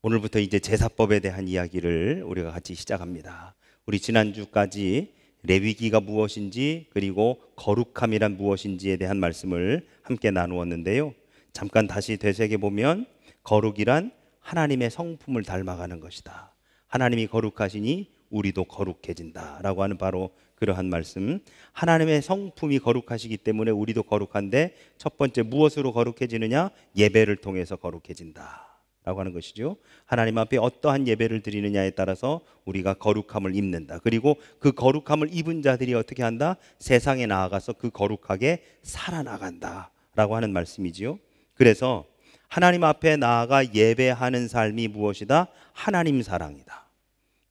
오늘부터 이제 제사법에 대한 이야기를 우리가 같이 시작합니다. 우리 지난주까지 레위기가 무엇인지 그리고 거룩함이란 무엇인지에 대한 말씀을 함께 나누었는데요. 잠깐 다시 되새겨보면 거룩이란 하나님의 성품을 닮아가는 것이다. 하나님이 거룩하시니 우리도 거룩해진다 라고 하는 바로 그러한 말씀. 하나님의 성품이 거룩하시기 때문에 우리도 거룩한데 첫 번째 무엇으로 거룩해지느냐? 예배를 통해서 거룩해진다 라고 하는 것이죠. 하나님 앞에 어떠한 예배를 드리느냐에 따라서 우리가 거룩함을 입는다. 그리고 그 거룩함을 입은 자들이 어떻게 한다? 세상에 나아가서 그 거룩하게 살아나간다 라고 하는 말씀이지요. 그래서 하나님 앞에 나아가 예배하는 삶이 무엇이다? 하나님 사랑이다.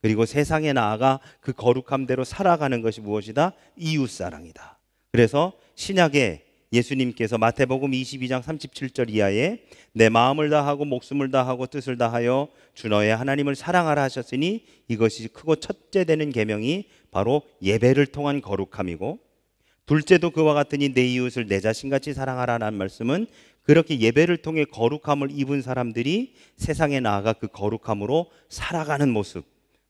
그리고 세상에 나아가 그 거룩함대로 살아가는 것이 무엇이다? 이웃 사랑이다. 그래서 신약에 예수님께서 마태복음 22장 37절 이하에 내 마음을 다하고 목숨을 다하고 뜻을 다하여 주 너의 하나님을 사랑하라 하셨으니 이것이 크고 첫째 되는 계명이 바로 예배를 통한 거룩함이고, 둘째도 그와 같으니 내 이웃을 내 자신같이 사랑하라는 말씀은 그렇게 예배를 통해 거룩함을 입은 사람들이 세상에 나아가 그 거룩함으로 살아가는 모습,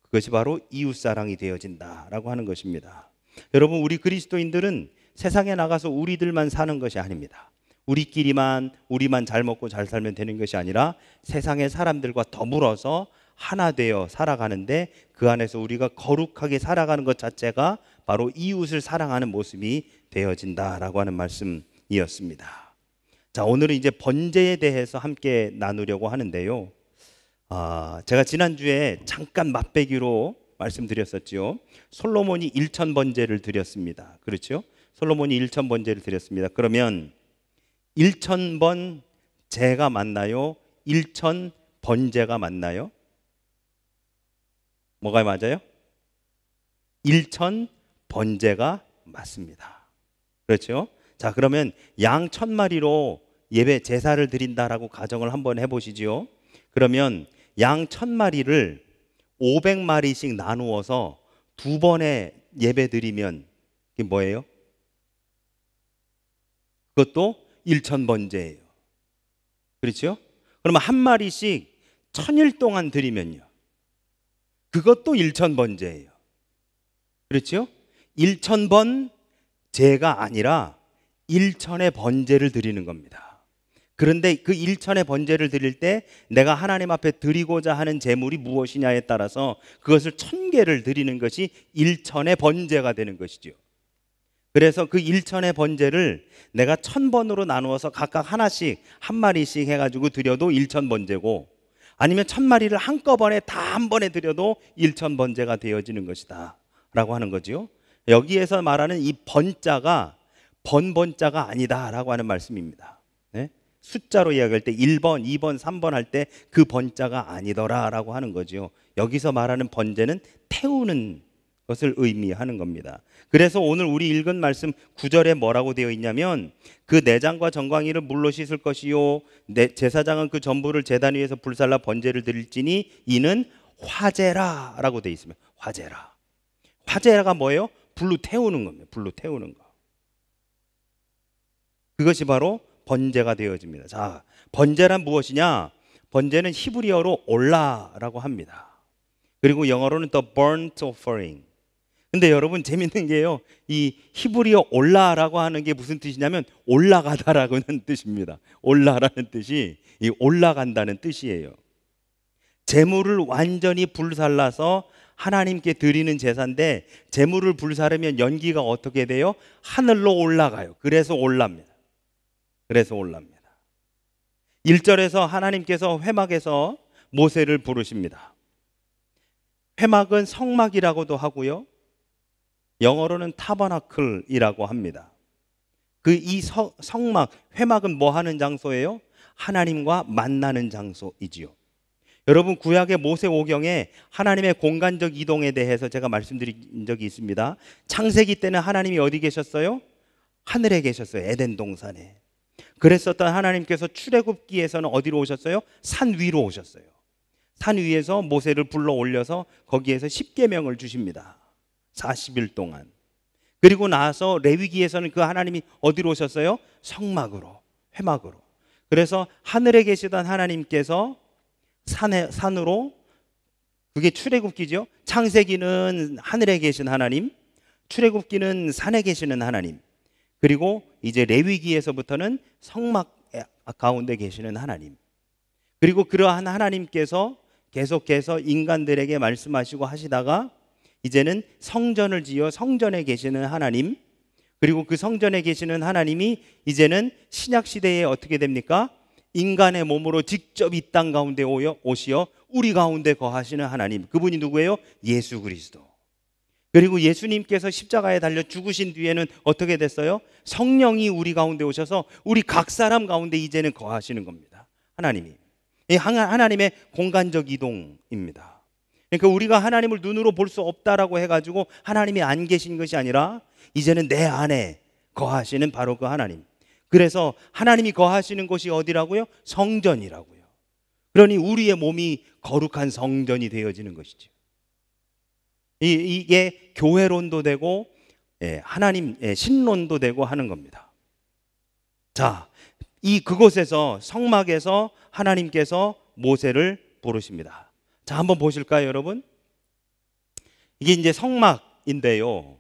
그것이 바로 이웃사랑이 되어진다라고 하는 것입니다. 여러분, 우리 그리스도인들은 세상에 나가서 우리들만 사는 것이 아닙니다. 우리만 잘 먹고 잘 살면 되는 것이 아니라 세상의 사람들과 더불어서 하나 되어 살아가는데, 그 안에서 우리가 거룩하게 살아가는 것 자체가 바로 이웃을 사랑하는 모습이 되어진다라고 하는 말씀이었습니다. 자, 오늘은 이제 번제에 대해서 함께 나누려고 하는데요. 제가 지난주에 잠깐 맛배기로 말씀드렸었죠. 솔로몬이 1000번제를 드렸습니다. 그렇죠? 솔로몬이 1000번제를 드렸습니다. 그러면 1000번 제가 맞나요? 1000번제가 맞나요? 뭐가 맞아요? 1000번제가 맞습니다. 그렇죠? 자, 그러면 양 1000마리로 예배 제사를 드린다라고 가정을 한번 해보시죠. 그러면 양 1000마리를 500마리씩 나누어서 두 번의 예배 드리면 그게 뭐예요? 그것도 1000번제예요. 그렇죠? 그러면 한 마리씩 1000일 동안 드리면요, 그것도 1000번제예요. 그렇죠? 1000번 제가 아니라 1000의 번제를 드리는 겁니다. 그런데 그 1000의 번제를 드릴 때 내가 하나님 앞에 드리고자 하는 제물이 무엇이냐에 따라서 그것을 1000개를 드리는 것이 1000의 번제가 되는 것이죠. 그래서 그 1000의 번제를 내가 1000번으로 나누어서 각각 하나씩 한 마리씩 해가지고 드려도 1000번제고, 아니면 1000마리를 한꺼번에 다 한 번에 드려도 1000번제가 되어지는 것이다 라고 하는 거죠. 여기에서 말하는 이 번자가 번자가 아니다 라고 하는 말씀입니다. 네? 숫자로 이야기할 때 1번, 2번, 3번 할 때 그 번자가 아니더라 라고 하는 거죠. 여기서 말하는 번제는 태우는 것을 의미하는 겁니다. 그래서 오늘 우리 읽은 말씀 9절에 뭐라고 되어 있냐면, 그 내장과 정광이를 물로 씻을 것이요 제사장은 그 전부를 제단 위에서 불살라 번제를 드릴지니 이는 화제라 라고 되어 있습니다. 화제라가 뭐예요? 불로 태우는 겁니다. 불로 태우는 거. 그것이 바로 번제가 되어집니다. 자, 번제란 무엇이냐? 번제는 히브리어로 올라라고 합니다. 그리고 영어로는 the burnt offering. 근데 여러분, 재밌는 게요, 이 히브리어 올라라고 하는 게 무슨 뜻이냐면 올라가다라는 뜻입니다. 올라라는 뜻이 이 올라간다는 뜻이에요. 제물을 완전히 불살라서 하나님께 드리는 제사인데, 제물을 불사르면 연기가 어떻게 돼요? 하늘로 올라가요. 그래서 올랍니다. 1절에서 하나님께서 회막에서 모세를 부르십니다. 회막은 성막이라고도 하고요, 영어로는 타버나클이라고 합니다. 이 성막, 회막은 뭐 하는 장소예요? 하나님과 만나는 장소이지요. 여러분, 구약의 모세오경에 하나님의 공간적 이동에 대해서 제가 말씀드린 적이 있습니다. 창세기 때는 하나님이 어디 계셨어요? 하늘에 계셨어요. 에덴 동산에. 그랬었던 하나님께서 출애굽기에서는 어디로 오셨어요? 산 위로 오셨어요. 산 위에서 모세를 불러 올려서 거기에서 십계명을 주십니다. 40일 동안. 그리고 나서 레위기에서는 그 하나님이 어디로 오셨어요? 성막으로, 회막으로. 그래서 하늘에 계시던 하나님께서 산으로, 그게 출애굽기죠. 창세기는 하늘에 계신 하나님, 출애굽기는 산에 계시는 하나님, 그리고 이제 레위기에서부터는 성막 가운데 계시는 하나님. 그리고 그러한 하나님께서 계속해서 인간들에게 말씀하시고 하시다가 이제는 성전을 지어 성전에 계시는 하나님, 그리고 그 성전에 계시는 하나님이 이제는 신약 시대에 어떻게 됩니까? 인간의 몸으로 직접 이 땅 가운데 오시어 우리 가운데 거하시는 하나님, 그분이 누구예요? 예수 그리스도. 그리고 예수님께서 십자가에 달려 죽으신 뒤에는 어떻게 됐어요? 성령이 우리 가운데 오셔서 우리 각 사람 가운데 이제는 거하시는 겁니다. 하나님이. 이 하나님의 공간적 이동입니다. 그러니까 우리가 하나님을 눈으로 볼 수 없다라고 해가지고 하나님이 안 계신 것이 아니라 이제는 내 안에 거하시는 바로 그 하나님. 그래서 하나님이 거하시는 곳이 어디라고요? 성전이라고요. 그러니 우리의 몸이 거룩한 성전이 되어지는 것이죠. 이게 교회론도 되고 하나님 신론도 되고 하는 겁니다. 자, 그곳에서 성막에서 하나님께서 모세를 부르십니다. 자, 한번 보실까요, 여러분? 이게 이제 성막인데요.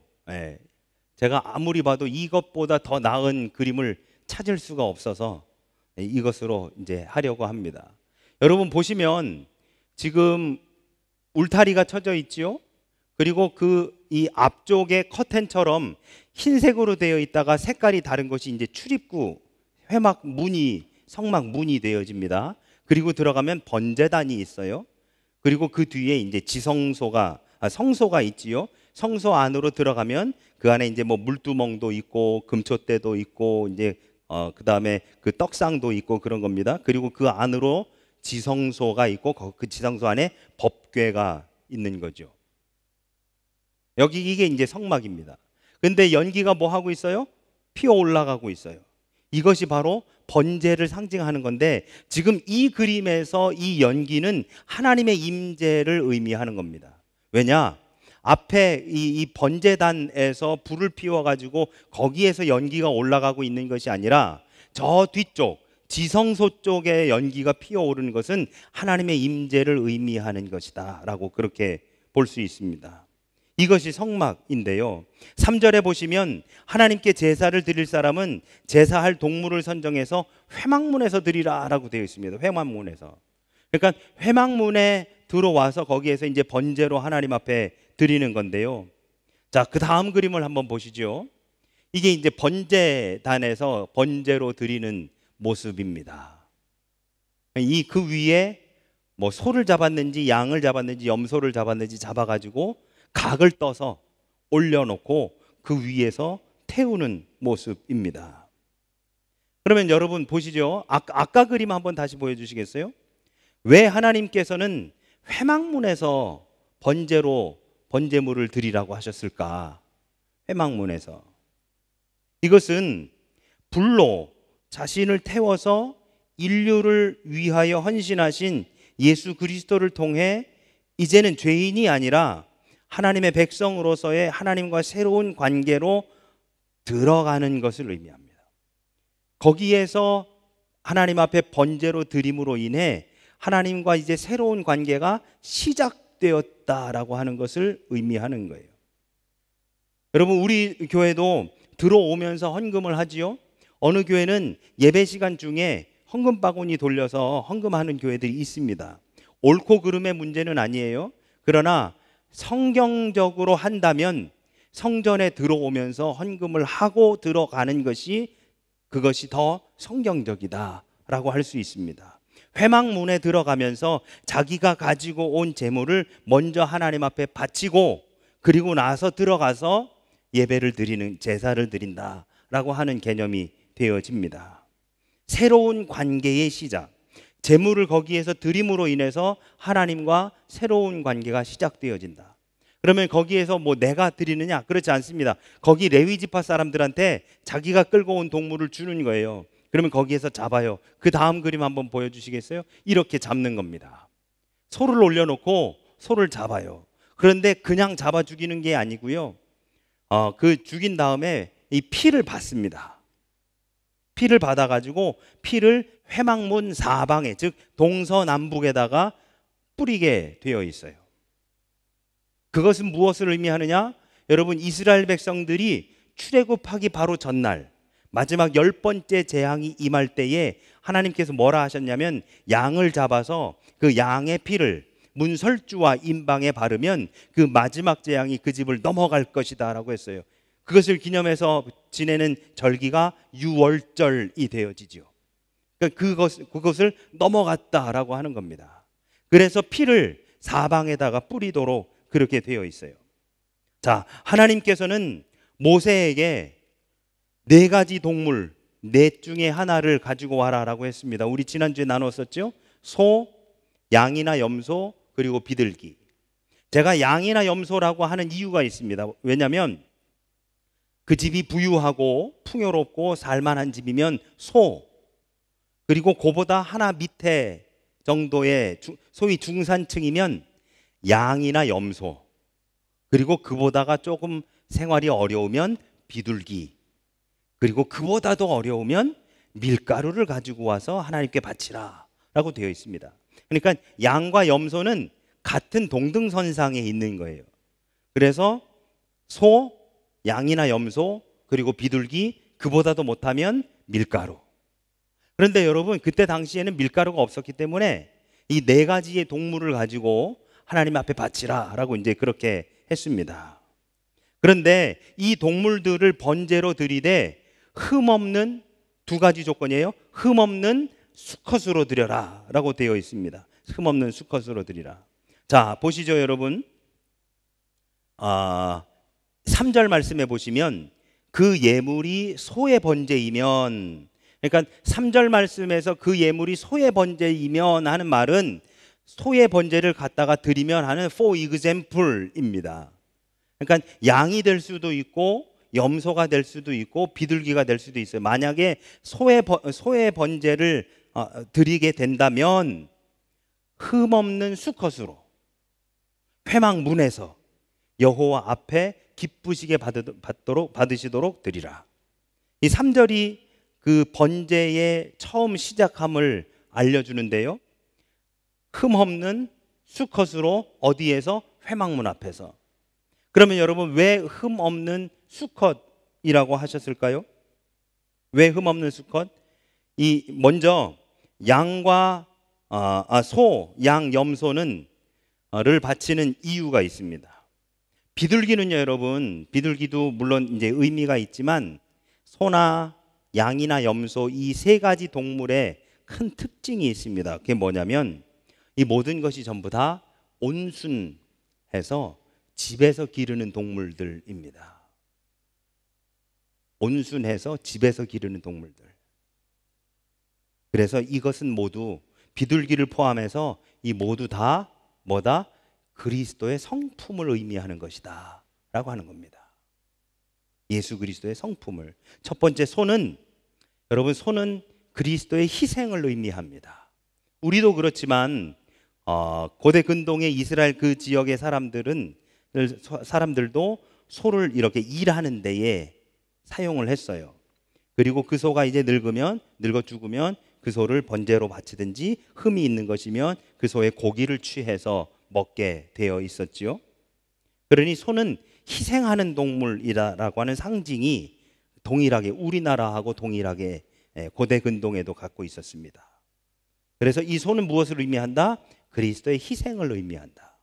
제가 아무리 봐도 이것보다 더 나은 그림을 찾을 수가 없어서 이것으로 이제 하려고 합니다. 여러분 보시면 지금 울타리가 쳐져 있지요. 그리고 이 앞쪽에 커튼처럼 흰색으로 되어 있다가 색깔이 다른 것이 이제 출입구 회막 문이, 성막 문이 되어집니다. 그리고 들어가면 번제단이 있어요. 그리고 그 뒤에 이제 성소가 있지요. 성소 안으로 들어가면 그 안에 이제 뭐 물두멍도 있고 금촛대도 있고 이제 그다음에 그 떡상도 있고 그런 겁니다. 그리고 그 안으로 지성소가 있고 그 지성소 안에 법궤가 있는 거죠. 이게 이제 성막입니다. 근데 연기가 뭐 하고 있어요? 피어 올라가고 있어요. 이것이 바로 번제를 상징하는 건데 지금 이 그림에서 이 연기는 하나님의 임재를 의미하는 겁니다. 왜냐? 앞에 이 번제단에서 불을 피워가지고 거기에서 연기가 올라가고 있는 것이 아니라 저 뒤쪽 지성소 쪽에 연기가 피어오르는 것은 하나님의 임재를 의미하는 것이다 라고 그렇게 볼 수 있습니다. 이것이 성막인데요. 3절에 보시면 하나님께 제사를 드릴 사람은 제사할 동물을 선정해서 회막문에서 드리라 라고 되어 있습니다. 회막문에서. 그러니까 회막문에 들어와서 거기에서 이제 번제로 하나님 앞에 드리는 건데요. 자, 그 다음 그림을 한번 보시죠. 이게 이제 번제단에서 번제로 드리는 모습입니다. 그 위에 뭐 소를 잡았는지 양을 잡았는지 염소를 잡았는지 잡아가지고 각을 떠서 올려놓고 그 위에서 태우는 모습입니다. 그러면 여러분 보시죠. 아까 그림 한번 다시 보여주시겠어요? 왜 하나님께서는 회막문에서 번제로 번제물을 드리라고 하셨을까? 회막문에서. 이것은 불로 자신을 태워서 인류를 위하여 헌신하신 예수 그리스도를 통해 이제는 죄인이 아니라 하나님의 백성으로서의 하나님과 새로운 관계로 들어가는 것을 의미합니다. 거기에서 하나님 앞에 번제로 드림으로 인해 하나님과 이제 새로운 관계가 시작되었다라고 하는 것을 의미하는 거예요. 여러분 우리 교회도 들어오면서 헌금을 하지요. 어느 교회는 예배 시간 중에 헌금 바구니 돌려서 헌금하는 교회들이 있습니다. 옳고 그름의 문제는 아니에요. 그러나 성경적으로 한다면 성전에 들어오면서 헌금을 하고 들어가는 것이 그것이 더 성경적이다라고 할 수 있습니다. 회막문에 들어가면서 자기가 가지고 온 재물을 먼저 하나님 앞에 바치고 그리고 나서 들어가서 예배를 드리는 제사를 드린다라고 하는 개념이 되어집니다. 새로운 관계의 시작, 재물을 거기에서 드림으로 인해서 하나님과 새로운 관계가 시작되어진다. 그러면 거기에서 뭐 내가 드리느냐? 그렇지 않습니다. 거기 레위 지파 사람들한테 자기가 끌고 온 동물을 주는 거예요. 그러면 거기에서 잡아요. 그 다음 그림 한번 보여주시겠어요? 이렇게 잡는 겁니다. 소를 올려놓고 소를 잡아요. 그런데 그냥 잡아 죽이는 게 아니고요. 그 죽인 다음에 이 피를 받습니다. 피를 받아가지고 피를 회막문 사방에, 즉 동서남북에다가 뿌리게 되어 있어요. 그것은 무엇을 의미하느냐? 여러분, 이스라엘 백성들이 출애굽하기 바로 전날 마지막 10번째 재앙이 임할 때에 하나님께서 뭐라 하셨냐면, 양을 잡아서 그 양의 피를 문설주와 임방에 바르면 그 마지막 재앙이 그 집을 넘어갈 것이다 라고 했어요. 그것을 기념해서 지내는 절기가 유월절이 되어지죠. 그러니까 그것을 넘어갔다라고 하는 겁니다. 그래서 피를 사방에다가 뿌리도록 그렇게 되어 있어요. 자, 하나님께서는 모세에게 4가지 동물, 넷 중에 하나를 가지고 와라라고 했습니다. 우리 지난주에 나눴었죠? 소, 양이나 염소, 그리고 비둘기. 제가 양이나 염소라고 하는 이유가 있습니다. 왜냐하면 그 집이 부유하고 풍요롭고 살만한 집이면 소, 그리고 그보다 하나 밑에 정도의 소위 중산층이면 양이나 염소, 그리고 그보다가 조금 생활이 어려우면 비둘기, 그리고 그보다도 어려우면 밀가루를 가지고 와서 하나님께 바치라 라고 되어 있습니다. 그러니까 양과 염소는 같은 동등선상에 있는 거예요. 그래서 소, 양이나 염소, 그리고 비둘기, 그보다도 못하면 밀가루. 그런데 여러분, 그때 당시에는 밀가루가 없었기 때문에 이 4가지의 동물을 가지고 하나님 앞에 바치라 라고 이제 그렇게 했습니다. 그런데 이 동물들을 번제로 드리되 흠없는 2가지 조건이에요. 흠없는 수컷으로 드려라 라고 되어 있습니다. 흠없는 수컷으로 드리라. 자, 보시죠 여러분. 3절 말씀해 보시면 그 예물이 소의 번제이면, 그러니까 3절 말씀에서 그 예물이 소의 번제이면 하는 말은 소의 번제를 갖다가 드리면 하는 for example입니다. 그러니까 양이 될 수도 있고 염소가 될 수도 있고 비둘기가 될 수도 있어요. 만약에 소의 번제를 드리게 된다면 흠없는 수컷으로 회막문에서 여호와 앞에 기쁘시게 받으시도록 드리라. 이 3절이 그 번제의 처음 시작함을 알려주는데요. 흠없는 수컷으로 어디에서? 회막문 앞에서. 그러면 여러분, 왜 흠없는 수컷이라고 하셨을까요? 왜 흠없는 수컷? 먼저 양과 소, 양, 염소는 를 바치는 이유가 있습니다. 비둘기는요, 여러분, 비둘기도 물론 이제 의미가 있지만 소나 양이나 염소 이 3가지 동물의 큰 특징이 있습니다. 그게 뭐냐면 이 모든 것이 전부 다 온순해서 집에서 기르는 동물들입니다. 온순해서 집에서 기르는 동물들. 그래서 이것은 모두 비둘기를 포함해서 이 모두 다 뭐다? 그리스도의 성품을 의미하는 것이다 라고 하는 겁니다. 예수 그리스도의 성품을. 첫 번째 소는, 여러분, 소는 그리스도의 희생을 의미합니다. 우리도 그렇지만 고대 근동의 이스라엘 그 지역의 사람들도 소를 이렇게 일하는 데에 사용을 했어요. 그리고 그 소가 이제 늙어 죽으면 그 소를 번제로 바치든지 흠이 있는 것이면 그 소의 고기를 취해서 먹게 되어 있었지요. 그러니 소는 희생하는 동물이라고 하는 상징이 동일하게 우리나라하고 동일하게 고대 근동에도 갖고 있었습니다. 그래서 이 소는 무엇을 의미한다? 그리스도의 희생을 의미한다.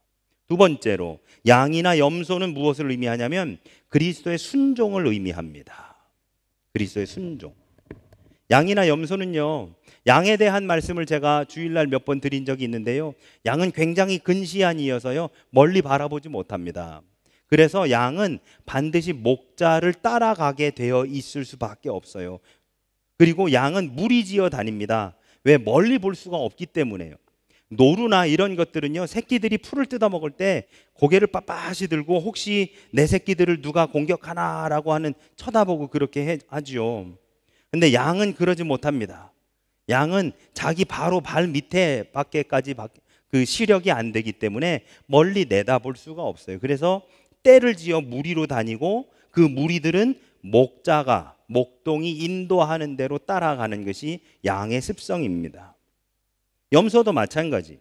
2번째로 양이나 염소는 무엇을 의미하냐면 그리스도의 순종을 의미합니다. 그리스도의 순종. 양이나 염소는요, 양에 대한 말씀을 제가 주일날 몇 번 드린 적이 있는데요, 양은 굉장히 근시한 이어서요 멀리 바라보지 못합니다. 그래서 양은 반드시 목자를 따라가게 되어 있을 수밖에 없어요. 그리고 양은 무리지어 다닙니다. 왜? 멀리 볼 수가 없기 때문에요. 노루나 이런 것들은요, 새끼들이 풀을 뜯어 먹을 때 고개를 빳빳이 들고 혹시 내 새끼들을 누가 공격하나라고 하는 쳐다보고 그렇게 하죠. 근데 양은 그러지 못합니다. 양은 자기 바로 발 밑에 밖에까지 그 시력이 안 되기 때문에 멀리 내다볼 수가 없어요. 그래서 떼를 지어 무리로 다니고 그 무리들은 목자가 목동이 인도하는 대로 따라가는 것이 양의 습성입니다. 염소도 마찬가지.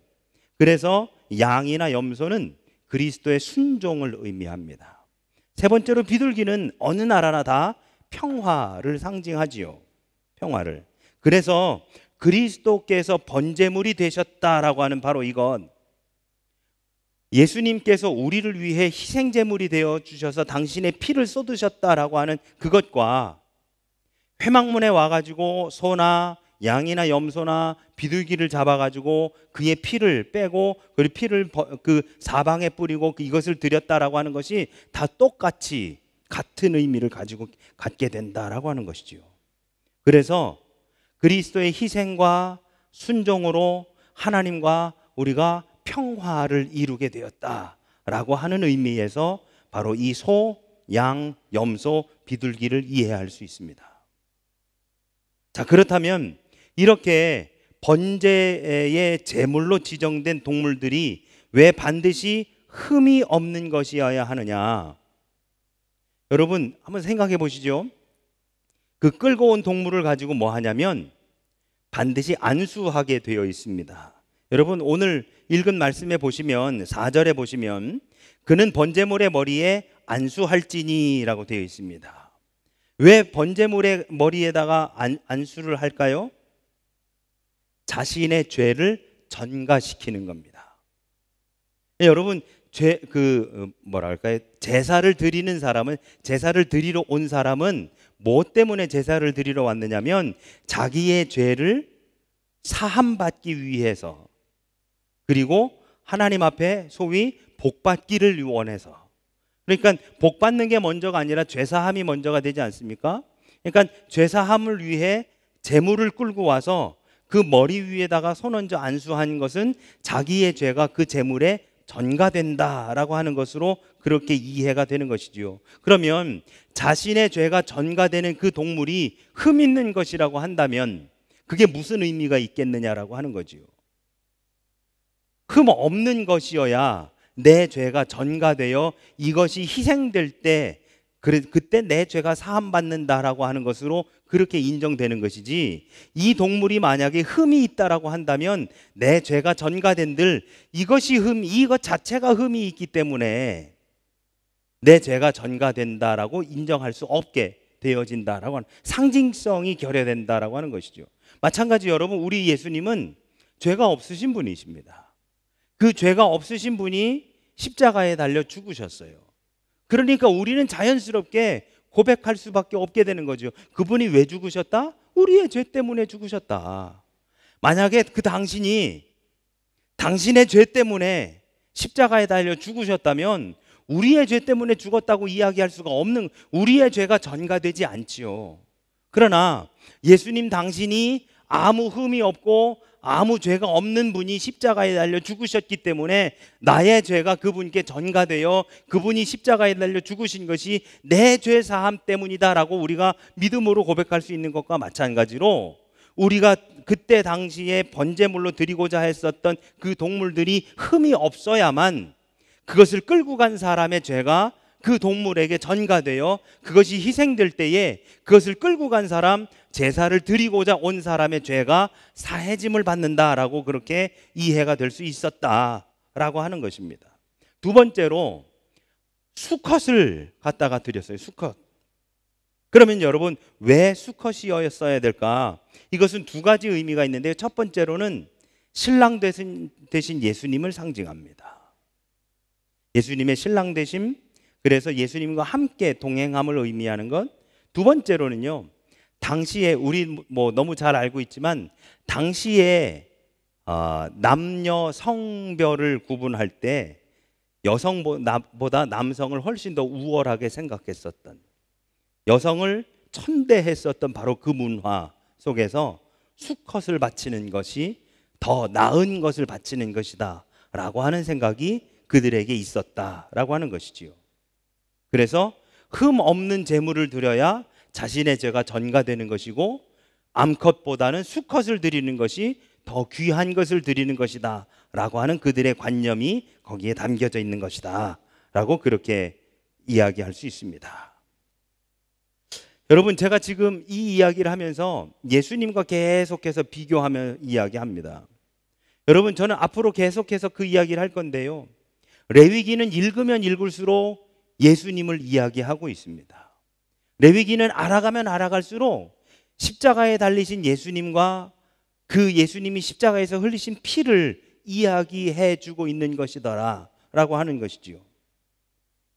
그래서 양이나 염소는 그리스도의 순종을 의미합니다. 세 번째로 비둘기는 어느 나라나 다 평화를 상징하지요. 평화를. 그래서 그리스도께서 번제물이 되셨다라고 하는 바로 이건, 예수님께서 우리를 위해 희생제물이 되어 주셔서 당신의 피를 쏟으셨다라고 하는 그것과 회막문에 와가지고 소나 양이나 염소나 비둘기를 잡아가지고 그의 피를 빼고 그 피를 그 사방에 뿌리고 이것을 드렸다라고 하는 것이 다 똑같이 같은 의미를 가지고 갖게 된다라고 하는 것이지요. 그래서 그리스도의 희생과 순종으로 하나님과 우리가 평화를 이루게 되었다라고 하는 의미에서 바로 이 소, 양, 염소, 비둘기를 이해할 수 있습니다. 자, 그렇다면 이렇게 번제의 제물로 지정된 동물들이 왜 반드시 흠이 없는 것이어야 하느냐? 여러분 한번 생각해 보시죠. 그 끌고 온 동물을 가지고 뭐 하냐면 반드시 안수하게 되어 있습니다. 여러분 오늘 읽은 말씀에 보시면 4절에 보시면 그는 번제물의 머리에 안수할지니라고 되어 있습니다. 왜 번제물의 머리에다가 안수를 할까요? 자신의 죄를 전가시키는 겁니다. 여러분 제사를 드리는 사람은, 제사를 드리러 온 사람은 뭐 때문에 제사를 드리러 왔느냐면 자기의 죄를 사함받기 위해서, 그리고 하나님 앞에 소위 복받기를 원해서. 그러니까 복받는 게 먼저가 아니라 죄사함이 먼저가 되지 않습니까? 그러니까 죄사함을 위해 제물을 끌고 와서 그 머리 위에다가 손 얹어 안수한 것은 자기의 죄가 그 제물에 전가된다라고 하는 것으로 그렇게 이해가 되는 것이지요. 그러면 자신의 죄가 전가되는 그 동물이 흠 있는 것이라고 한다면 그게 무슨 의미가 있겠느냐라고 하는 거지요. 흠 없는 것이어야 내 죄가 전가되어 이것이 희생될 때 그때 내 죄가 사함받는다라고 하는 것으로 그렇게 인정되는 것이지, 이 동물이 만약에 흠이 있다라고 한다면 내 죄가 전가된들 이것 자체가 흠이 있기 때문에 내 죄가 전가된다라고 인정할 수 없게 되어진다라고 하는, 상징성이 결여된다라고 하는 것이죠. 마찬가지 여러분, 우리 예수님은 죄가 없으신 분이십니다. 그 죄가 없으신 분이 십자가에 달려 죽으셨어요. 그러니까 우리는 자연스럽게 고백할 수밖에 없게 되는 거죠. 그분이 왜 죽으셨다? 우리의 죄 때문에 죽으셨다. 만약에 그 당신이 당신의 죄 때문에 십자가에 달려 죽으셨다면 우리의 죄 때문에 죽었다고 이야기할 수가 없는, 우리의 죄가 전가되지 않지요. 그러나 예수님 당신이 아무 흠이 없고 아무 죄가 없는 분이 십자가에 달려 죽으셨기 때문에 나의 죄가 그분께 전가되어 그분이 십자가에 달려 죽으신 것이 내 죄 사함 때문이다라고 우리가 믿음으로 고백할 수 있는 것과 마찬가지로, 우리가 그때 당시에 번제물로 드리고자 했었던 그 동물들이 흠이 없어야만 그것을 끌고 간 사람의 죄가 그 동물에게 전가되어 그것이 희생될 때에 그것을 끌고 간 사람, 제사를 드리고자 온 사람의 죄가 사해짐을 받는다라고 그렇게 이해가 될 수 있었다라고 하는 것입니다. 두 번째로 수컷을 갖다가 드렸어요. 수컷. 그러면 여러분 왜 수컷이었어야 될까? 이것은 두 가지 의미가 있는데요. 첫 번째로는 신랑 대신 예수님을 상징합니다. 예수님의 신랑 되심, 그래서 예수님과 함께 동행함을 의미하는 것. 두 번째로는요, 당시에 우리 너무 잘 알고 있지만 당시에 남녀 성별을 구분할 때 여성보다 남성을 훨씬 더 우월하게 생각했었던, 여성을 천대했었던 바로 그 문화 속에서 수컷을 바치는 것이 더 나은 것을 바치는 것이다 라고 하는 생각이 그들에게 있었다라고 하는 것이지요. 그래서 흠 없는 제물을 드려야 자신의 죄가 전가되는 것이고, 암컷보다는 수컷을 드리는 것이 더 귀한 것을 드리는 것이다 라고 하는 그들의 관념이 거기에 담겨져 있는 것이다 라고 그렇게 이야기할 수 있습니다. 여러분, 제가 지금 이 이야기를 하면서 예수님과 계속해서 비교하며 이야기합니다. 여러분, 저는 앞으로 계속해서 그 이야기를 할 건데요, 레위기는 읽으면 읽을수록 예수님을 이야기하고 있습니다. 레위기는 알아가면 알아갈수록 십자가에 달리신 예수님과 그 예수님이 십자가에서 흘리신 피를 이야기해 주고 있는 것이더라 라고 하는 것이지요.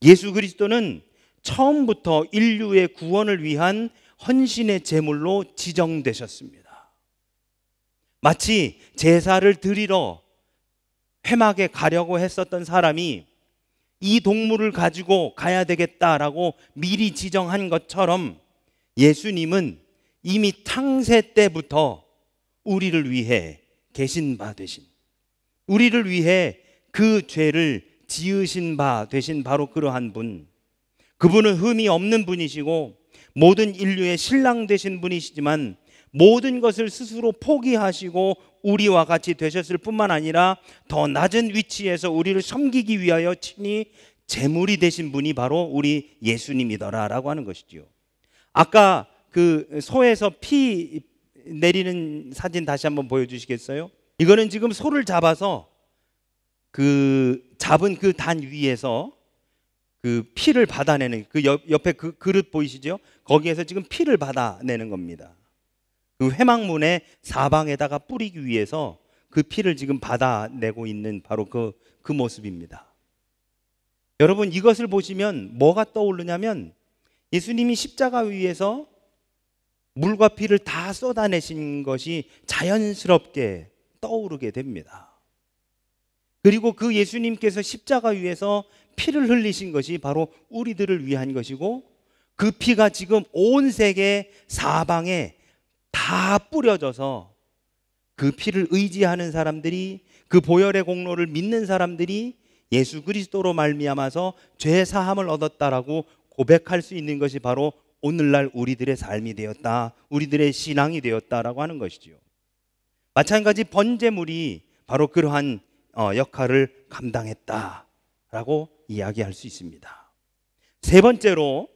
예수 그리스도는 처음부터 인류의 구원을 위한 헌신의 제물로 지정되셨습니다. 마치 제사를 드리러 회막에 가려고 했었던 사람이 이 동물을 가지고 가야 되겠다라고 미리 지정한 것처럼 예수님은 이미 창세 때부터 우리를 위해 계신 바 되신, 우리를 위해 그 죄를 지으신 바 되신 바로 그러한 분, 그분은 흠이 없는 분이시고 모든 인류의 신랑 되신 분이시지만 모든 것을 스스로 포기하시고 우리와 같이 되셨을 뿐만 아니라 더 낮은 위치에서 우리를 섬기기 위하여 친히 제물이 되신 분이 바로 우리 예수님이더라라고 하는 것이지요. 아까 그 소에서 피 내리는 사진 다시 한번 보여주시겠어요? 이거는 지금 소를 잡아서 그 잡은 그 단 위에서 그 피를 받아내는, 그 옆에 그 그릇 보이시죠? 거기에서 지금 피를 받아내는 겁니다. 그 회막문의 사방에다가 뿌리기 위해서 그 피를 지금 받아내고 있는 바로 그 모습입니다. 여러분, 이것을 보시면 뭐가 떠오르냐면 예수님이 십자가 위에서 물과 피를 다 쏟아내신 것이 자연스럽게 떠오르게 됩니다. 그리고 그 예수님께서 십자가 위에서 피를 흘리신 것이 바로 우리들을 위한 것이고, 그 피가 지금 온 세계 사방에 다 뿌려져서 그 피를 의지하는 사람들이, 그 보혈의 공로를 믿는 사람들이 예수 그리스도로 말미암아서 죄 사함을 얻었다라고 고백할 수 있는 것이 바로 오늘날 우리들의 삶이 되었다, 우리들의 신앙이 되었다라고 하는 것이죠. 마찬가지 번제물이 바로 그러한 역할을 감당했다라고 이야기할 수 있습니다. 세 번째로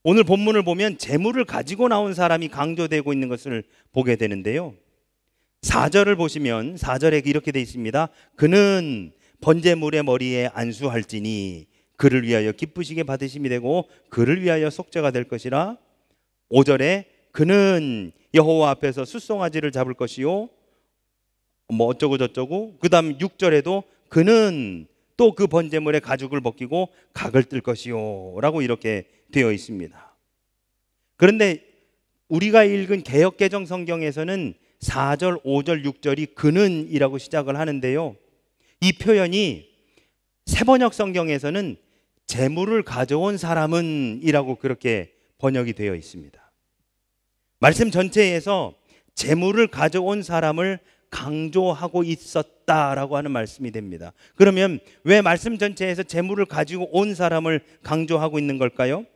오늘 본문을 보면 제물을 가지고 나온 사람이 강조되고 있는 것을 보게 되는데요, 4절을 보시면 4절에 이렇게 되어 있습니다. 그는 번제물의 머리에 안수할지니 그를 위하여 기쁘시게 받으심이 되고 그를 위하여 속죄가 될 것이라. 5절에 그는 여호와 앞에서 숫송아지를 잡을 것이요 뭐 어쩌고 저쩌고, 그 다음 6절에도 그는 또 그 번제물의 가죽을 벗기고 각을 뜰 것이요 라고 이렇게 되어 있습니다. 그런데 우리가 읽은 개역개정 성경에서는 4절, 5절, 6절이 그는 이라고 시작을 하는데요, 이 표현이 새번역 성경에서는 제물을 가져온 사람은 이라고 그렇게 번역이 되어 있습니다. 말씀 전체에서 제물을 가져온 사람을 강조하고 있었다라고 하는 말씀이 됩니다. 그러면 왜 말씀 전체에서 제물을 가지고 온 사람을 강조하고 있는 걸까요?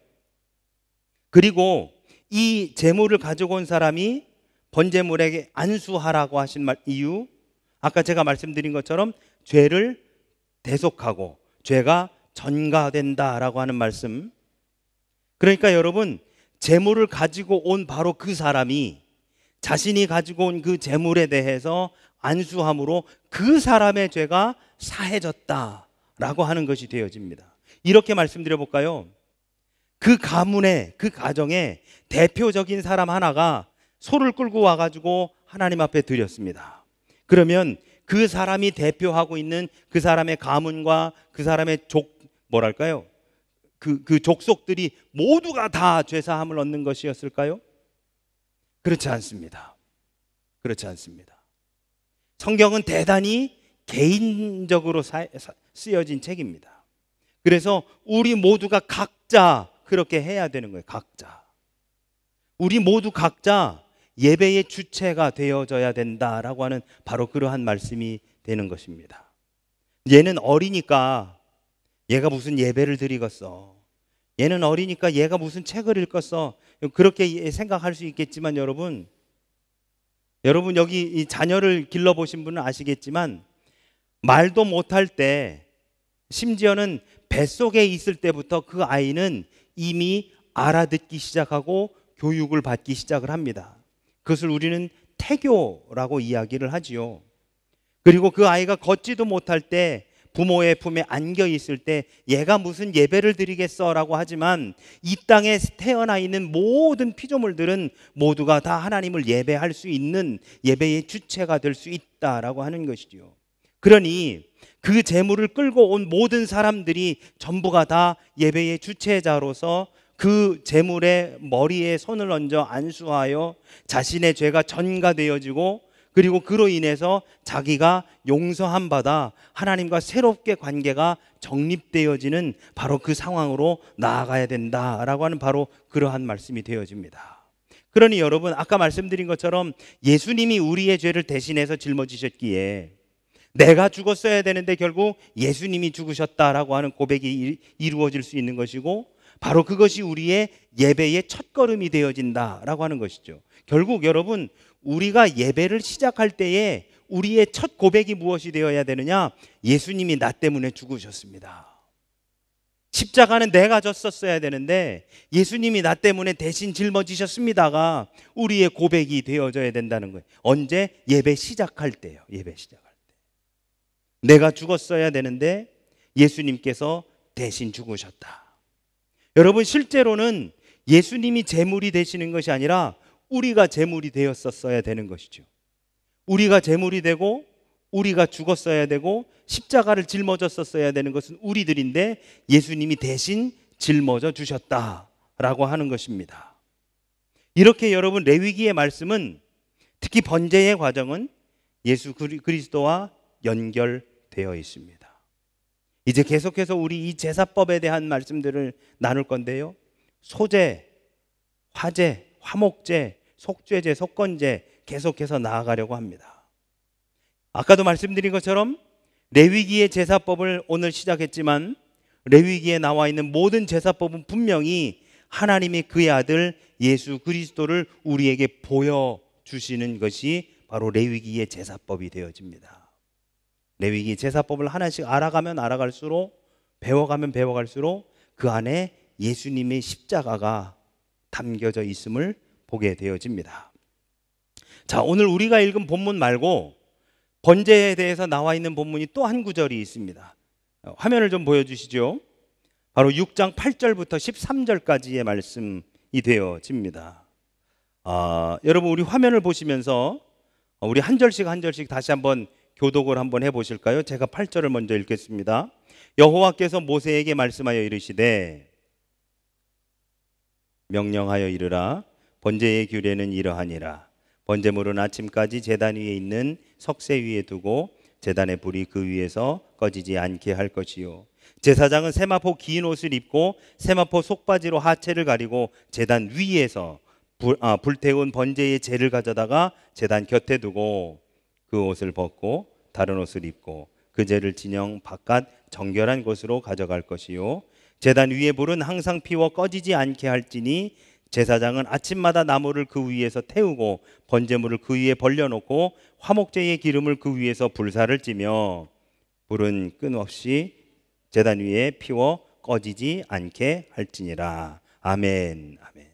그리고 이 제물을 가지고 온 사람이 번제물에게 안수하라고 하신 이유, 아까 제가 말씀드린 것처럼 죄를 대속하고 죄가 전가된다라고 하는 말씀. 그러니까 여러분, 제물을 가지고 온 바로 그 사람이 자신이 가지고 온 그 제물에 대해서 안수함으로 그 사람의 죄가 사해졌다라고 하는 것이 되어집니다. 이렇게 말씀드려 볼까요? 그 가문에, 그 가정에 대표적인 사람 하나가 소를 끌고 와가지고 하나님 앞에 드렸습니다. 그러면 그 사람이 대표하고 있는 그 사람의 가문과 그 사람의 그 족속들이 모두가 다 죄사함을 얻는 것이었을까요? 그렇지 않습니다. 그렇지 않습니다. 성경은 대단히 개인적으로 쓰여진 책입니다. 그래서 우리 모두가 각자 그렇게 해야 되는 거예요. 각자. 우리 모두 각자 예배의 주체가 되어져야 된다라고 하는 바로 그러한 말씀이 되는 것입니다. 얘는 어리니까 얘가 무슨 예배를 드리겠어, 얘는 어리니까 얘가 무슨 책을 읽겠어, 그렇게 생각할 수 있겠지만 여러분 여기 이 자녀를 길러보신 분은 아시겠지만 말도 못할 때, 심지어는 뱃속에 있을 때부터 그 아이는 이미 알아듣기 시작하고 교육을 받기 시작을 합니다. 그것을 우리는 태교라고 이야기를 하지요. 그리고 그 아이가 걷지도 못할 때 부모의 품에 안겨 있을 때 얘가 무슨 예배를 드리겠어라고 하지만 이 땅에 태어나 있는 모든 피조물들은 모두가 다 하나님을 예배할 수 있는 예배의 주체가 될 수 있다라고 하는 것이죠. 그러니 그 제물을 끌고 온 모든 사람들이 전부가 다 예배의 주체자로서 그 제물의 머리에 손을 얹어 안수하여 자신의 죄가 전가되어지고 그리고 그로 인해서 자기가 용서함 받아 하나님과 새롭게 관계가 정립되어지는 바로 그 상황으로 나아가야 된다라고 하는 바로 그러한 말씀이 되어집니다. 그러니 여러분, 아까 말씀드린 것처럼 예수님이 우리의 죄를 대신해서 짊어지셨기에 내가 죽었어야 되는데 결국 예수님이 죽으셨다라고 하는 고백이 이루어질 수 있는 것이고, 바로 그것이 우리의 예배의 첫걸음이 되어진다라고 하는 것이죠. 결국 여러분, 우리가 예배를 시작할 때에 우리의 첫 고백이 무엇이 되어야 되느냐? 예수님이 나 때문에 죽으셨습니다. 십자가는 내가 졌었어야 되는데 예수님이 나 때문에 대신 짊어지셨습니다가 우리의 고백이 되어져야 된다는 거예요. 언제? 예배 시작할 때요. 예배 시작할 때. 내가 죽었어야 되는데 예수님께서 대신 죽으셨다. 여러분, 실제로는 예수님이 제물이 되시는 것이 아니라 우리가 제물이 되었었어야 되는 것이죠. 우리가 제물이 되고 우리가 죽었어야 되고 십자가를 짊어졌었어야 되는 것은 우리들인데 예수님이 대신 짊어져 주셨다라고 하는 것입니다. 이렇게 여러분, 레위기의 말씀은, 특히 번제의 과정은 예수 그리스도와 연결되어 있습니다. 이제 계속해서 우리 이 제사법에 대한 말씀들을 나눌 건데요, 소제, 화제, 화목제, 속죄제, 속건제 계속해서 나아가려고 합니다. 아까도 말씀드린 것처럼 레위기의 제사법을 오늘 시작했지만 레위기에 나와 있는 모든 제사법은 분명히 하나님이 그의 아들 예수 그리스도를 우리에게 보여주시는 것이 바로 레위기의 제사법이 되어집니다. 레위기 제사법을 하나씩 알아가면 알아갈수록, 배워가면 배워갈수록 그 안에 예수님의 십자가가 담겨져 있음을 보게 되어집니다. 자, 오늘 우리가 읽은 본문 말고 번제에 대해서 나와 있는 본문이 또 한 구절이 있습니다. 화면을 좀 보여주시죠. 바로 6장 8절부터 13절까지의 말씀이 되어집니다. 여러분, 우리 화면을 보시면서 우리 한 절씩 한 절씩 다시 한번 교독을 한번 해보실까요? 제가 8절을 먼저 읽겠습니다. 여호와께서 모세에게 말씀하여 이르시되 명령하여 이르라. 번제의 규례는 이러하니라. 번제물은 아침까지 제단 위에 있는 석쇠 위에 두고 제단의 불이 그 위에서 꺼지지 않게 할 것이요, 제사장은 세마포 긴 옷을 입고 세마포 속바지로 하체를 가리고 제단 위에서 불태운 번제의 재를 가져다가 제단 곁에 두고 그 옷을 벗고 다른 옷을 입고 그 재를 진영 바깥 정결한 곳으로 가져갈 것이요, 제단 위에 불은 항상 피워 꺼지지 않게 할지니 제사장은 아침마다 나무를 그 위에서 태우고 번제물을 그 위에 벌려놓고 화목제의 기름을 그 위에서 불사를 찌며 불은 끊임없이 제단 위에 피워 꺼지지 않게 할지니라. 아멘. 아멘.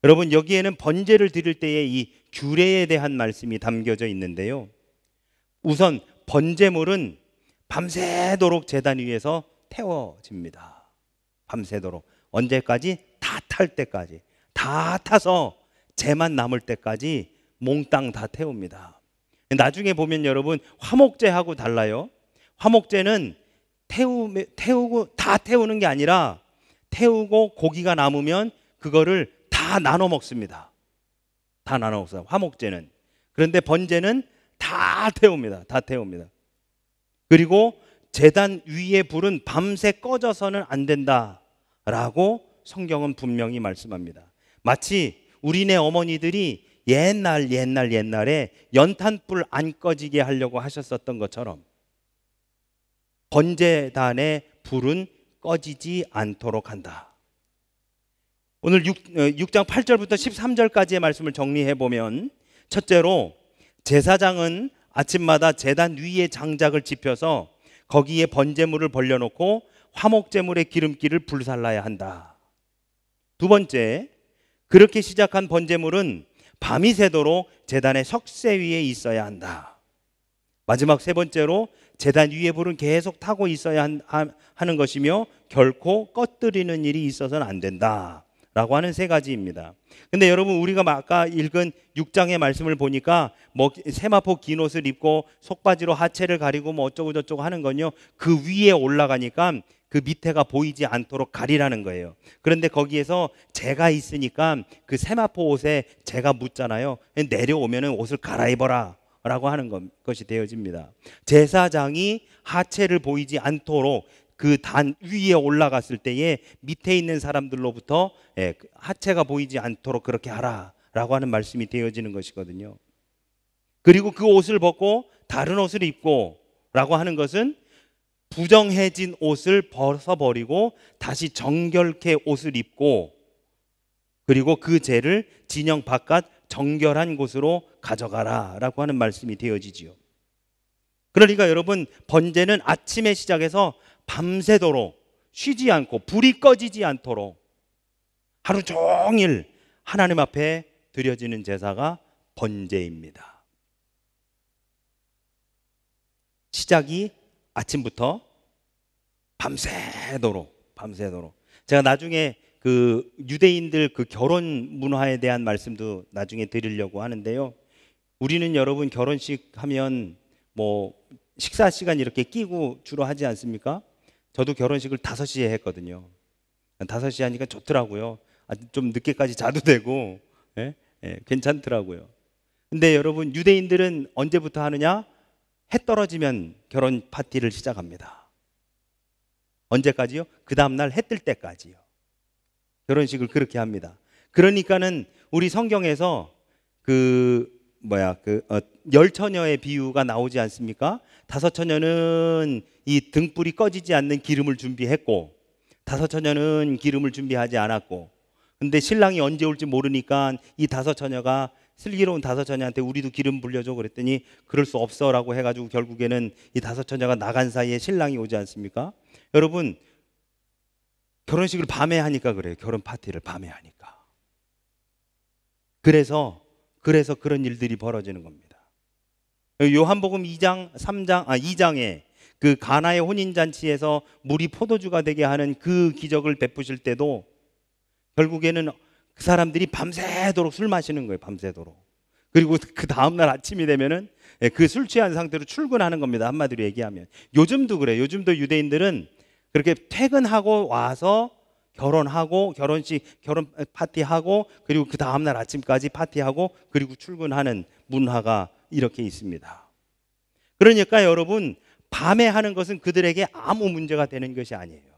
여러분, 여기에는 번제를 드릴 때의 이 규례에 대한 말씀이 담겨져 있는데요, 우선 번제물은 밤새도록 제단 위에서 태워집니다. 밤새도록. 언제까지? 다 탈 때까지. 다 타서 재만 남을 때까지 몽땅 다 태웁니다. 나중에 보면 여러분, 화목제하고 달라요. 화목제는 태우고 다 태우는 게 아니라 태우고 고기가 남으면 그거를 다 나눠 먹습니다. 다 나눠 먹어요, 화목제는. 그런데 번제는 다 태웁니다. 다 태웁니다. 그리고 제단 위의 불은 밤새 꺼져서는 안 된다라고 성경은 분명히 말씀합니다. 마치 우리네 어머니들이 옛날에 연탄불 안 꺼지게 하려고 하셨었던 것처럼 번제단의 불은 꺼지지 않도록 한다. 오늘 6장 8절부터 13절까지의 말씀을 정리해 보면, 첫째로 제사장은 아침마다 제단 위에 장작을 지펴서 거기에 번제물을 벌려놓고 화목제물의 기름기를 불살라야 한다. 두 번째, 그렇게 시작한 번제물은 밤이 새도록 제단의 석쇠 위에 있어야 한다. 마지막 세 번째로 제단 위에 불은 계속 타고 있어야 하는 것이며 결코 꺼뜨리는 일이 있어서는 안 된다 라고 하는 세 가지입니다. 근데 여러분, 우리가 아까 읽은 6장의 말씀을 보니까 뭐 세마포 긴 옷을 입고 속바지로 하체를 가리고 뭐 어쩌고 저쩌고 하는 건요, 그 위에 올라가니까 그 밑에가 보이지 않도록 가리라는 거예요. 그런데 거기에서 재가 있으니까 그 세마포 옷에 재가 묻잖아요. 내려오면은 옷을 갈아입어라 라고 하는 것이 되어집니다. 제사장이 하체를 보이지 않도록 그 단 위에 올라갔을 때에 밑에 있는 사람들로부터 하체가 보이지 않도록 그렇게 하라 라고 하는 말씀이 되어지는 것이거든요. 그리고 그 옷을 벗고 다른 옷을 입고 라고 하는 것은 부정해진 옷을 벗어버리고 다시 정결케 옷을 입고, 그리고 그 재를 진영 바깥 정결한 곳으로 가져가라 라고 하는 말씀이 되어지지요. 그러니까 여러분, 번제는 아침에 시작해서 밤새도록 쉬지 않고 불이 꺼지지 않도록 하루 종일 하나님 앞에 드려지는 제사가 번제입니다. 시작이 아침부터 밤새도록. 제가 나중에 그 유대인들 그 결혼 문화에 대한 말씀도 나중에 드리려고 하는데요. 우리는 여러분 결혼식 하면 뭐 식사 시간 이렇게 끼고 주로 하지 않습니까? 저도 결혼식을 5시에 했거든요. 5시에 하니까 좋더라고요. 좀 늦게까지 자도 되고, 괜찮더라고요. 근데 여러분, 유대인들은 언제부터 하느냐? 해 떨어지면 결혼 파티를 시작합니다. 언제까지요? 그 다음날 해 뜰 때까지요. 결혼식을 그렇게 합니다. 그러니까는 우리 성경에서 열 처녀의 비유가 나오지 않습니까? 5 처녀는 이 등불이 꺼지지 않는 기름을 준비했고 5 처녀는 기름을 준비하지 않았고, 근데 신랑이 언제 올지 모르니까 이 5 처녀가 슬기로운 5 처녀한테 우리도 기름 불려줘 그랬더니 그럴 수 없어 라고 해가지고 결국에는 이 5 처녀가 나간 사이에 신랑이 오지 않습니까? 여러분, 결혼식을 밤에 하니까 그래요. 결혼 파티를 밤에 하니까. 그래서 그런 일들이 벌어지는 겁니다. 요한복음 2장에 그 가나의 혼인잔치에서 물이 포도주가 되게 하는 그 기적을 베푸실 때도 결국에는 그 사람들이 밤새도록 술 마시는 거예요. 밤새도록. 그리고 그 다음날 아침이 되면은 그 술 취한 상태로 출근하는 겁니다. 한마디로 얘기하면. 요즘도 그래요. 요즘도 유대인들은 그렇게 퇴근하고 와서 결혼하고 결혼 파티하고 그리고 그 다음날 아침까지 파티하고 그리고 출근하는 문화가 이렇게 있습니다. 그러니까 여러분, 밤에 하는 것은 그들에게 아무 문제가 되는 것이 아니에요.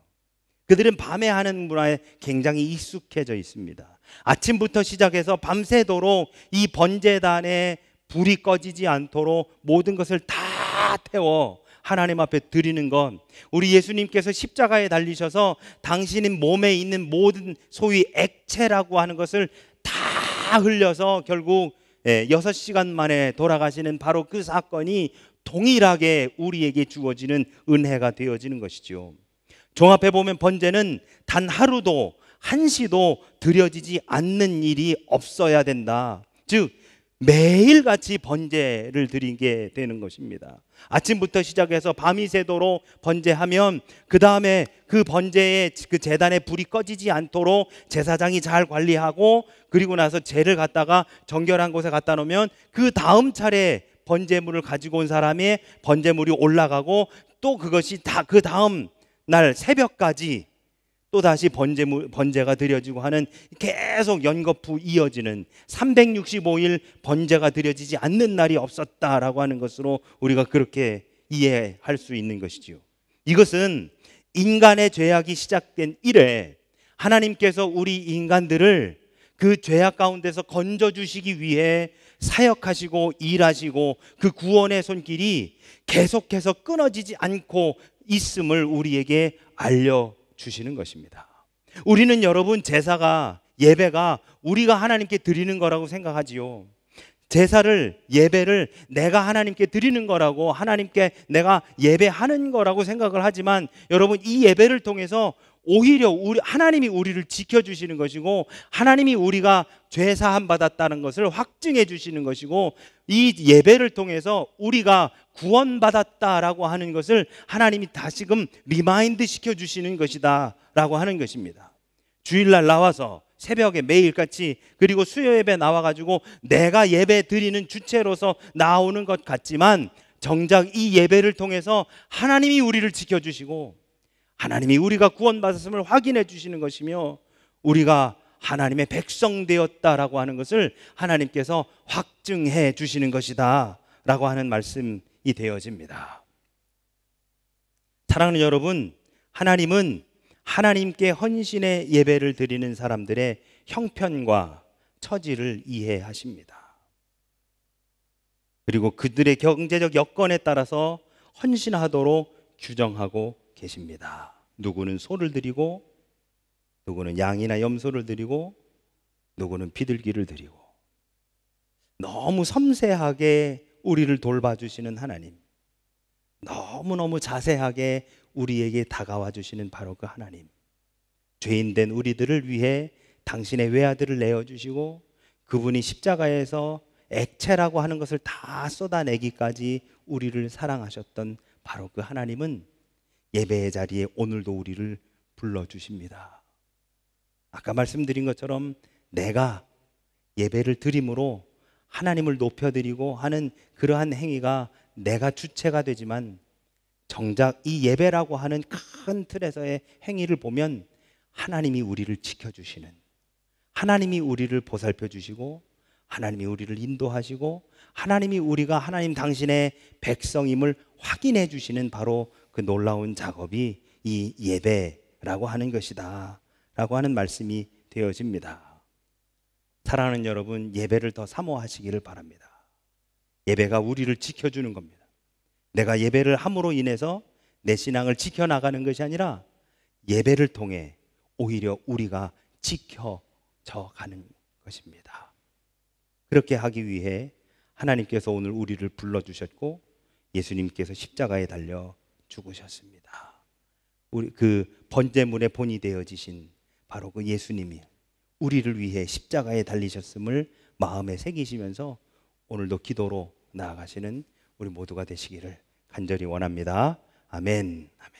그들은 밤에 하는 문화에 굉장히 익숙해져 있습니다. 아침부터 시작해서 밤새도록 이 번제단에 불이 꺼지지 않도록 모든 것을 다 태워 하나님 앞에 드리는 건, 우리 예수님께서 십자가에 달리셔서 당신의 몸에 있는 모든 소위 액체라고 하는 것을 다 흘려서 결국 6시간 만에 돌아가시는 바로 그 사건이 동일하게 우리에게 주어지는 은혜가 되어지는 것이죠. 종합해 보면 번제는 단 하루도 한시도 드려지지 않는 일이 없어야 된다. 즉 매일같이 번제를 드리게 되는 것입니다. 아침부터 시작해서 밤이 새도록 번제하면 그 다음에 그 번제에 그 제단에 불이 꺼지지 않도록 제사장이 잘 관리하고, 그리고 나서 제를 갖다가 정결한 곳에 갖다 놓으면 그 다음 차례 번제물을 가지고 온 사람의 번제물이 올라가고, 또 그것이 다 그 다음 날 새벽까지 또 다시 번제가 드려지고 하는, 계속 연거푸 이어지는 365일 번제가 드려지지 않는 날이 없었다라고 하는 것으로 우리가 그렇게 이해할 수 있는 것이지요. 이것은 인간의 죄악이 시작된 이래 하나님께서 우리 인간들을 그 죄악 가운데서 건져주시기 위해 사역하시고 일하시고 그 구원의 손길이 계속해서 끊어지지 않고 있음을 우리에게 알려주시는 것입니다. 우리는 여러분, 예배가 우리가 하나님께 드리는 거라고 생각하지요. 제사를, 예배를 내가 하나님께 드리는 거라고, 하나님께 내가 예배하는 거라고 생각을 하지만, 여러분, 이 예배를 통해서 오히려 하나님이 우리를 지켜주시는 것이고, 하나님이 우리가 죄 사함 받았다는 것을 확증해 주시는 것이고, 이 예배를 통해서 우리가 구원받았다라고 하는 것을 하나님이 다시금 리마인드 시켜주시는 것이다 라고 하는 것입니다. 주일날 나와서 새벽에 매일같이, 그리고 수요 예배 나와가지고 내가 예배 드리는 주체로서 나오는 것 같지만, 정작 이 예배를 통해서 하나님이 우리를 지켜주시고 하나님이 우리가 구원받았음을 확인해 주시는 것이며, 우리가 하나님의 백성 되었다라고 하는 것을 하나님께서 확증해 주시는 것이다 라고 하는 말씀이 되어집니다. 사랑하는 여러분, 하나님은 하나님께 헌신의 예배를 드리는 사람들의 형편과 처지를 이해하십니다. 그리고 그들의 경제적 여건에 따라서 헌신하도록 규정하고 계십니다. 누구는 소를 드리고, 누구는 양이나 염소를 드리고, 누구는 비둘기를 드리고, 너무 섬세하게 우리를 돌봐주시는 하나님, 너무너무 자세하게 우리에게 다가와 주시는 바로 그 하나님, 죄인된 우리들을 위해 당신의 외아들을 내어주시고, 그분이 십자가에서 액체라고 하는 것을 다 쏟아내기까지 우리를 사랑하셨던 바로 그 하나님은 예배의 자리에 오늘도 우리를 불러주십니다. 아까 말씀드린 것처럼 내가 예배를 드림으로 하나님을 높여드리고 하는 그러한 행위가 내가 주체가 되지만, 정작 이 예배라고 하는 큰 틀에서의 행위를 보면 하나님이 우리를 지켜주시는, 하나님이 우리를 보살펴 주시고, 하나님이 우리를 인도하시고, 하나님이 우리가 하나님 당신의 백성임을 확인해 주시는 바로 그 놀라운 작업이 이 예배라고 하는 것이다 라고 하는 말씀이 되어집니다. 사랑하는 여러분, 예배를 더 사모하시기를 바랍니다. 예배가 우리를 지켜주는 겁니다. 내가 예배를 함으로 인해서 내 신앙을 지켜나가는 것이 아니라 예배를 통해 오히려 우리가 지켜져 가는 것입니다. 그렇게 하기 위해 하나님께서 오늘 우리를 불러주셨고, 예수님께서 십자가에 달려 죽으셨습니다. 우리 그 번제물의 본이 되어지신 바로 그 예수님이 우리를 위해 십자가에 달리셨음을 마음에 새기시면서 오늘도 기도로 나아가시는 우리 모두가 되시기를 간절히 원합니다. 아멘. 아멘.